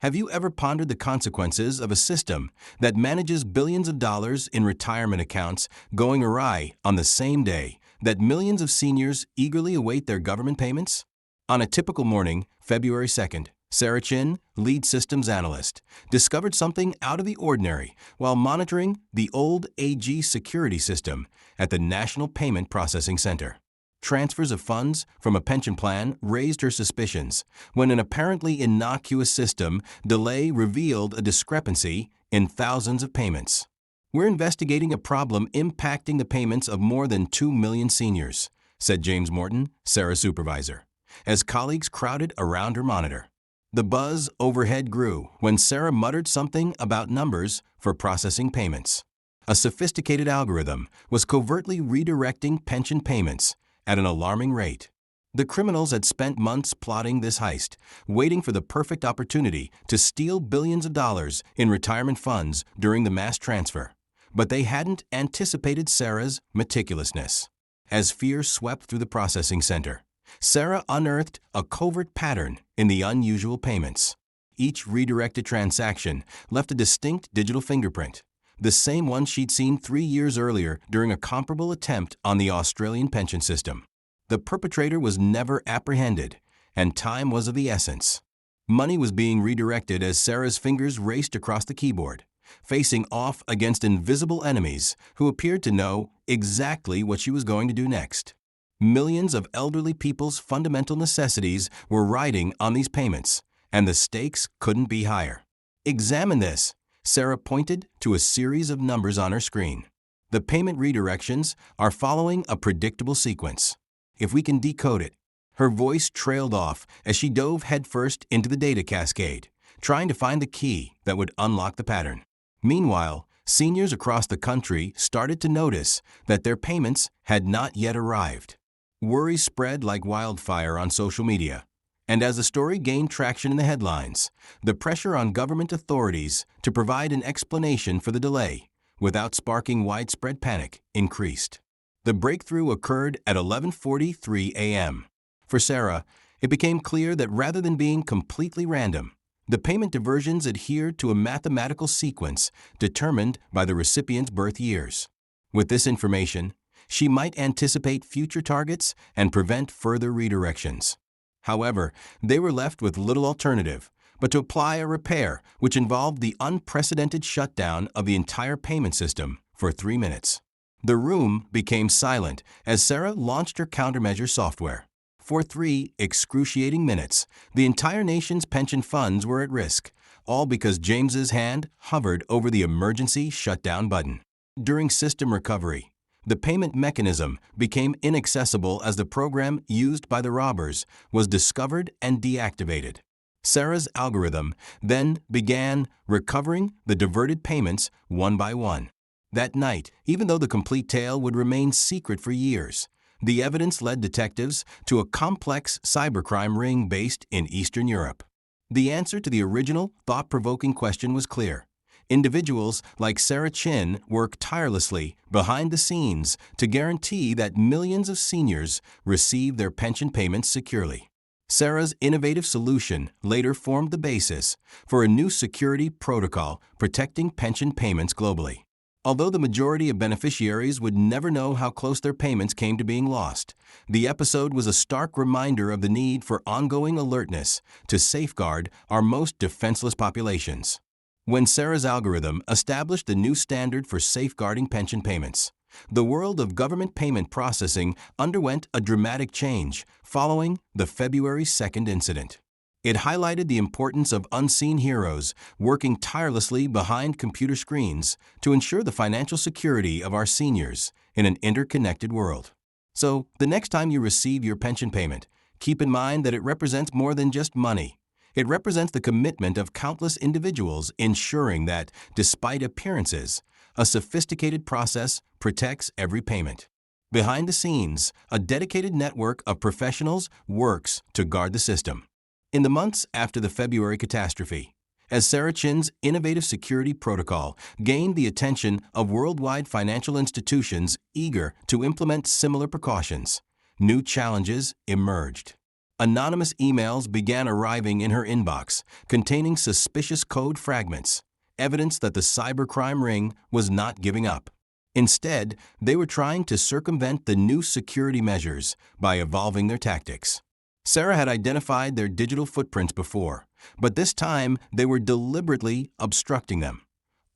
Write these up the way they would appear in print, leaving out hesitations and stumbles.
Have you ever pondered the consequences of a system that manages billions of dollars in retirement accounts going awry on the same day that millions of seniors eagerly await their government payments? On a typical morning, February 2nd, Sarah Chin, lead systems analyst, discovered something out of the ordinary while monitoring the old AG security system at the National Payment Processing Center. Transfers of funds from a pension plan raised her suspicions when an apparently innocuous system delay revealed a discrepancy in thousands of payments. "We're investigating a problem impacting the payments of more than 2 million seniors," said James Morton, Sarah's supervisor, as colleagues crowded around her monitor. The buzz overhead grew when Sarah muttered something about numbers for processing payments. A sophisticated algorithm was covertly redirecting pension payments at an alarming rate. The criminals had spent months plotting this heist, waiting for the perfect opportunity to steal billions of dollars in retirement funds during the mass transfer. But they hadn't anticipated Sarah's meticulousness. As fear swept through the processing center, Sarah unearthed a covert pattern in the unusual payments. Each redirected transaction left a distinct digital fingerprint, the same one she'd seen 3 years earlier during a comparable attempt on the Australian pension system. The perpetrator was never apprehended, and time was of the essence. Money was being redirected as Sarah's fingers raced across the keyboard, facing off against invisible enemies who appeared to know exactly what she was going to do next. Millions of elderly people's fundamental necessities were riding on these payments, and the stakes couldn't be higher. "Examine this." Sarah pointed to a series of numbers on her screen. "The payment redirections are following a predictable sequence. If we can decode it." Her voice trailed off as she dove headfirst into the data cascade, trying to find the key that would unlock the pattern. Meanwhile, seniors across the country started to notice that their payments had not yet arrived. Worry spread like wildfire on social media. And as the story gained traction in the headlines, the pressure on government authorities to provide an explanation for the delay, without sparking widespread panic, increased. The breakthrough occurred at 11:43 a.m. For Sarah, it became clear that rather than being completely random, the payment diversions adhered to a mathematical sequence determined by the recipient's birth years. With this information, she might anticipate future targets and prevent further redirections. However, they were left with little alternative but to apply a repair which involved the unprecedented shutdown of the entire payment system for 3 minutes. The room became silent as Sarah launched her countermeasure software. For 3 excruciating minutes, the entire nation's pension funds were at risk, all because James's hand hovered over the emergency shutdown button. During system recovery, the payment mechanism became inaccessible as the program used by the robbers was discovered and deactivated. Sarah's algorithm then began recovering the diverted payments one by one. That night, even though the complete tale would remain secret for years, the evidence led detectives to a complex cybercrime ring based in Eastern Europe. The answer to the original, thought-provoking question was clear. Individuals like Sarah Chin work tirelessly behind the scenes to guarantee that millions of seniors receive their pension payments securely. Sarah's innovative solution later formed the basis for a new security protocol protecting pension payments globally. Although the majority of beneficiaries would never know how close their payments came to being lost, the episode was a stark reminder of the need for ongoing alertness to safeguard our most defenseless populations. When Sarah's algorithm established the new standard for safeguarding pension payments, the world of government payment processing underwent a dramatic change following the February 2nd incident. It highlighted the importance of unseen heroes working tirelessly behind computer screens to ensure the financial security of our seniors in an interconnected world. So, the next time you receive your pension payment, keep in mind that it represents more than just money. It represents the commitment of countless individuals ensuring that, despite appearances, a sophisticated process protects every payment. Behind the scenes, a dedicated network of professionals works to guard the system. In the months after the February catastrophe, as Sarah Chin's innovative security protocol gained the attention of worldwide financial institutions eager to implement similar precautions, new challenges emerged. Anonymous emails began arriving in her inbox, containing suspicious code fragments, evidence that the cybercrime ring was not giving up. Instead, they were trying to circumvent the new security measures by evolving their tactics. Sarah had identified their digital footprints before, but this time they were deliberately obstructing them,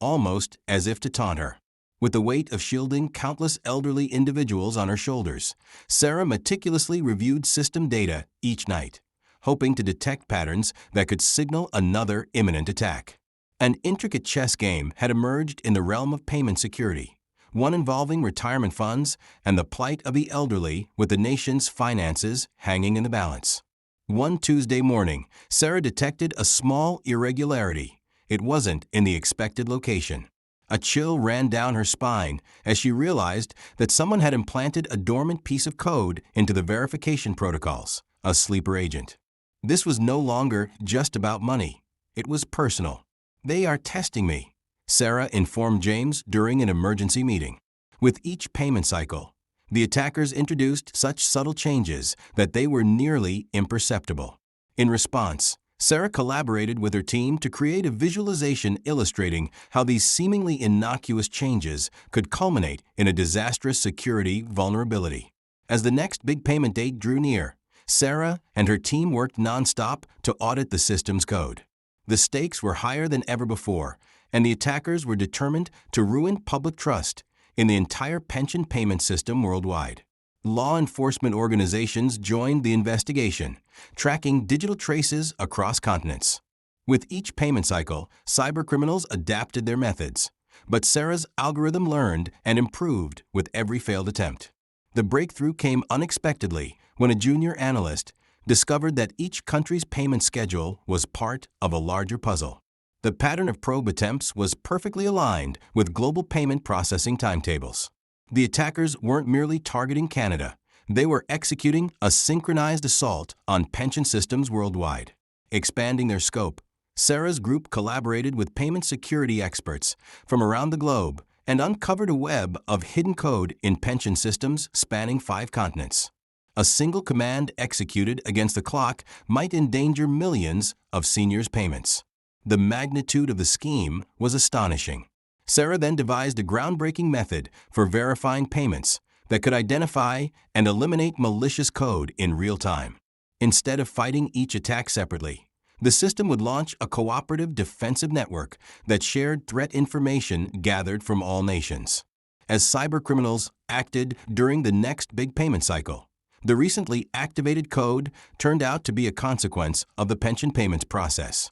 almost as if to taunt her. With the weight of shielding countless elderly individuals on her shoulders, Sarah meticulously reviewed system data each night, hoping to detect patterns that could signal another imminent attack. An intricate chess game had emerged in the realm of payment security, one involving retirement funds and the plight of the elderly with the nation's finances hanging in the balance. One Tuesday morning, Sarah detected a small irregularity. It wasn't in the expected location. A chill ran down her spine as she realized that someone had implanted a dormant piece of code into the verification protocols, a sleeper agent. This was no longer just about money. It was personal. "They are testing me," Sarah informed James during an emergency meeting. With each payment cycle, the attackers introduced such subtle changes that they were nearly imperceptible. In response, Sarah collaborated with her team to create a visualization illustrating how these seemingly innocuous changes could culminate in a disastrous security vulnerability. As the next big payment date drew near, Sarah and her team worked nonstop to audit the system's code. The stakes were higher than ever before, and the attackers were determined to ruin public trust in the entire pension payment system worldwide. Law enforcement organizations joined the investigation, tracking digital traces across continents. With each payment cycle, cybercriminals adapted their methods, but Sarah's algorithm learned and improved with every failed attempt. The breakthrough came unexpectedly when a junior analyst discovered that each country's payment schedule was part of a larger puzzle. The pattern of probe attempts was perfectly aligned with global payment processing timetables. The attackers weren't merely targeting Canada. They were executing a synchronized assault on pension systems worldwide. Expanding their scope, Sarah's group collaborated with payment security experts from around the globe and uncovered a web of hidden code in pension systems spanning 5 continents. A single command executed against the clock might endanger millions of seniors' payments. The magnitude of the scheme was astonishing. Sarah then devised a groundbreaking method for verifying payments that could identify and eliminate malicious code in real time. Instead of fighting each attack separately, the system would launch a cooperative defensive network that shared threat information gathered from all nations. As cybercriminals acted during the next big payment cycle, the recently activated code turned out to be a consequence of the pension payments process.